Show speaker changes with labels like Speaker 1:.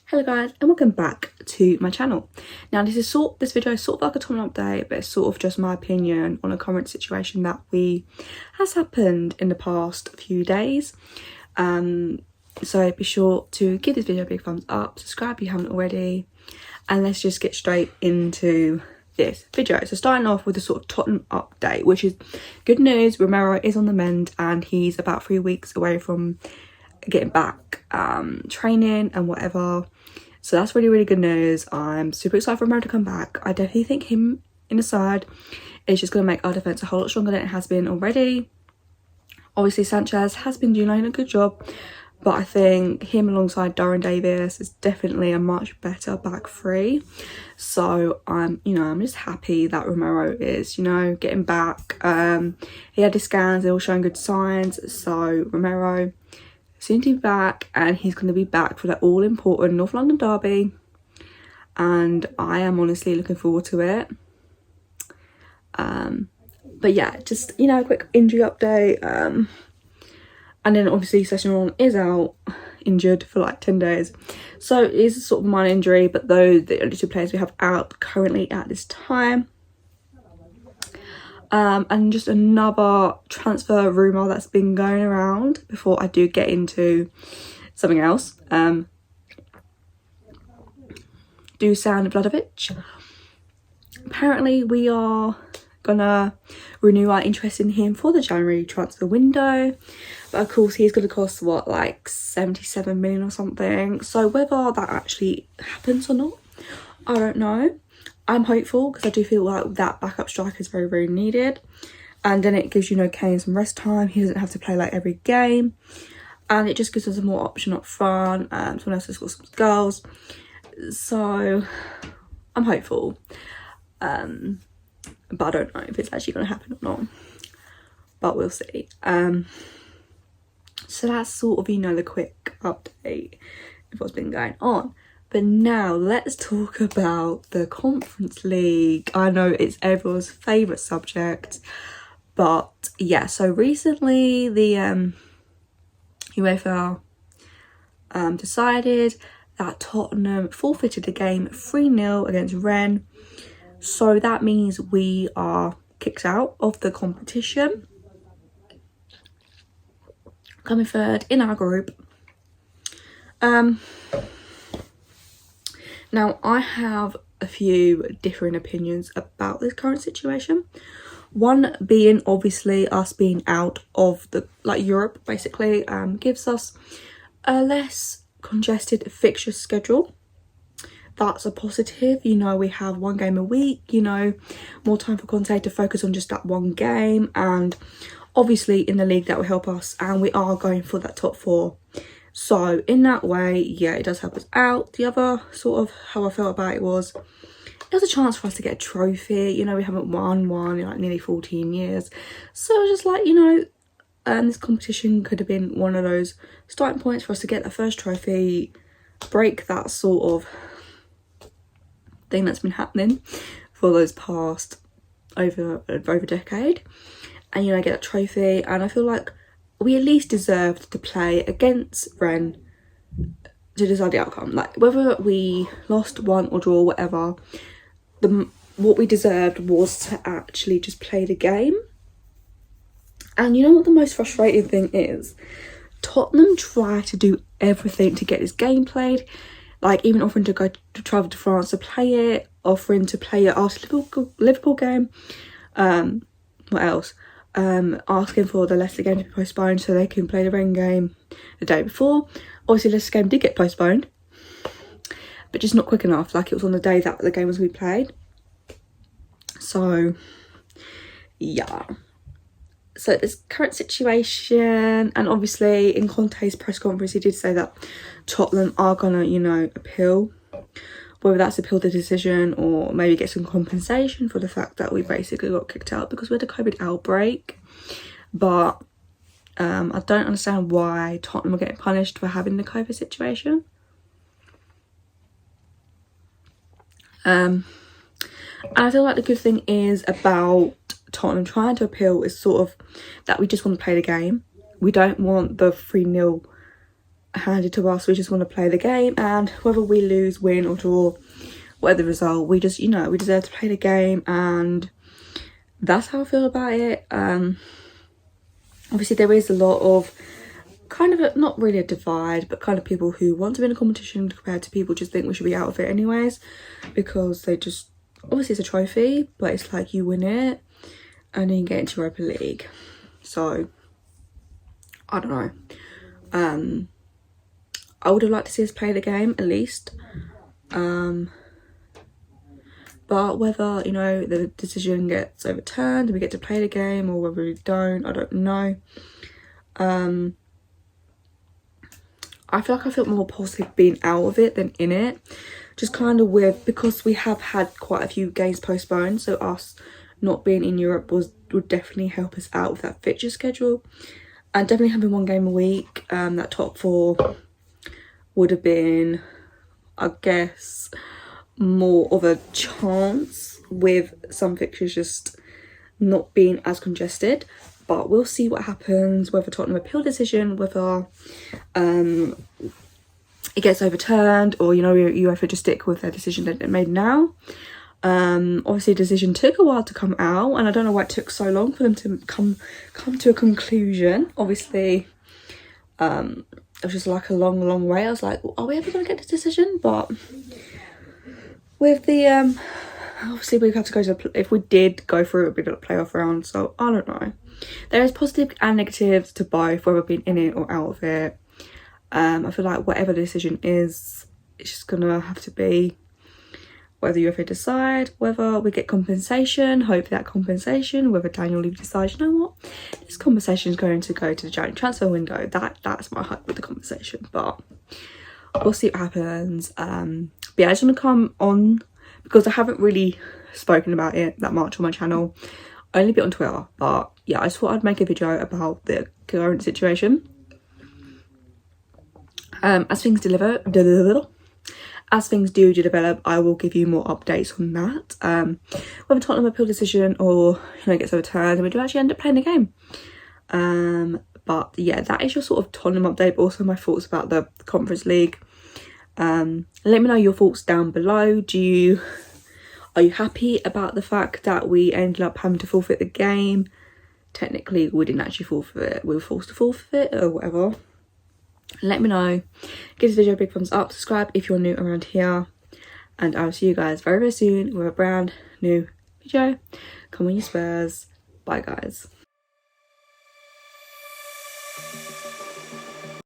Speaker 1: Hello guys, and welcome back to my channel. Now this video is sort of like a Tottenham update, but it's sort of just my opinion on a current situation that has happened in the past few days. So be sure to give this video a big thumbs up, subscribe if you haven't already, and let's just get straight into this video. So starting off with a sort of Tottenham update, which is good news. Romero is on the mend and he's about 3 weeks away from getting back training and whatever, so that's really good news. I'm super excited for Romero to come back. I definitely think him in the side is just going to make our defence a whole lot stronger than it has been already. Obviously Sanchez has been doing a good job, but I think him alongside Darren Davis is definitely a much better back three. So I'm just happy that Romero is getting back. He had his scans, they're all showing good signs, so Romero soon to be back, and he's going to be back for that all-important North London derby, and I am honestly looking forward to it. But yeah, just a quick injury update, and then obviously Session is out injured for like 10 days, so it is sort of a minor injury, but those the only two players we have out currently at this time. And just another transfer rumour that's been going around before I do get into something else. Dusan Vlahovic. Apparently we are gonna renew our interest in him for the January transfer window, but of course he's gonna cost what, like 77 million or something. So whether that actually happens or not, I don't know. I'm hopeful because I do feel like that backup striker is very needed, and then it gives Kane some rest time. He doesn't have to play like every game, and it just gives us a more option up front. Someone else has got some goals, so I'm hopeful, but I don't know if it's actually going to happen or not, but we'll see. So that's sort of the quick update of what's been going on. But now let's talk about the Conference League. I know it's everyone's favourite subject, but yeah, so recently the UEFA decided that Tottenham forfeited the game 3-0 against Rennes, so that means we are kicked out of the competition, coming third in our group. Now, I have a few different opinions about this current situation. One being obviously us being out of the Europe basically gives us a less congested fixture schedule. That's a positive. We have one game a week, more time for Conte to focus on just that one game, and obviously in the league that will help us, and we are going for that top four. So in that way, yeah, it does help us out. The other sort of how I felt about it was a chance for us to get a trophy. We haven't won one in like nearly 14 years. So just like, this competition could have been one of those starting points for us to get the first trophy, break that sort of thing that's been happening for those past over a decade, and get that trophy. And I feel like we at least deserved to play against Rennes to decide the outcome. Like, whether we lost, won or draw, whatever, what we deserved was to actually just play the game. And you know what the most frustrating thing is? Tottenham try to do everything to get this game played, like even offering to travel to France to play it, offering to play it after Liverpool game. What else? Asking for the Leicester game to be postponed so they can play the Rennes game the day before. Obviously Leicester game did get postponed, but just not quick enough. Like, it was on the day that the game was to be played. So yeah, so this current situation, and obviously in Conte's press conference he did say that Tottenham are gonna appeal. Whether that's appeal the decision or maybe get some compensation for the fact that we basically got kicked out because we had a COVID outbreak. But I don't understand why Tottenham are getting punished for having the COVID situation. And I feel like the good thing is about Tottenham trying to appeal is sort of that we just want to play the game. We don't want the 3-0 handed to us. We just want to play the game, and whether we lose, win or draw, whatever the result, we just, you know, we deserve to play the game, and that's how I feel about it. Obviously there is a lot of kind of not really a divide, but kind of people who want to win a competition compared to people just think we should be out of it anyways, because they just, obviously it's a trophy, but it's like you win it and then you get into Europa League. So I don't know. I would have liked to see us play the game at least, but whether, you know, the decision gets overturned and we get to play the game, or whether we don't, I don't know. I feel like I feel more positive being out of it than in it, just kind of with, because we have had quite a few games postponed, so us not being in Europe would definitely help us out with that fixture schedule, and definitely having one game a week. That top four would have been, I guess, more of a chance with some fixtures just not being as congested. But we'll see what happens, whether Tottenham appeal decision, whether it gets overturned, or, you know, UEFA just stick with their decision that they made now. Obviously the decision took a while to come out, and I don't know why it took so long for them to come to a conclusion. Obviously it was just like a long way. I was like, are we ever going to get this decision? But with the obviously we have to go to if we did go through, it would be a playoff round, so I don't know. There is positive and negatives to both, whether being in it or out of it. I feel like whatever the decision is, it's just gonna have to be whether UEFA decide, whether we get compensation, hopefully that compensation, whether Daniel Levy decides, you know what, this compensation is going to go to the January transfer window. That's my hope with the compensation, but we'll see what happens. But yeah, I just want to come on because I haven't really spoken about it that much on my channel, only a bit on Twitter, but yeah, I just thought I'd make a video about the current situation. As things do develop, I will give you more updates on that. Whether Tottenham appeal decision or, you know, it gets overturned and we do actually end up playing the game. But yeah, that is your sort of Tottenham update, but also my thoughts about the Conference League. Let me know your thoughts down below. Are you happy about the fact that we ended up having to forfeit the game? Technically we didn't actually forfeit it, we were forced to forfeit it or whatever. Let me know. Give this video a big thumbs up, subscribe if you're new around here, and I'll see you guys very soon with a brand new video. Come on you Spurs. Bye guys.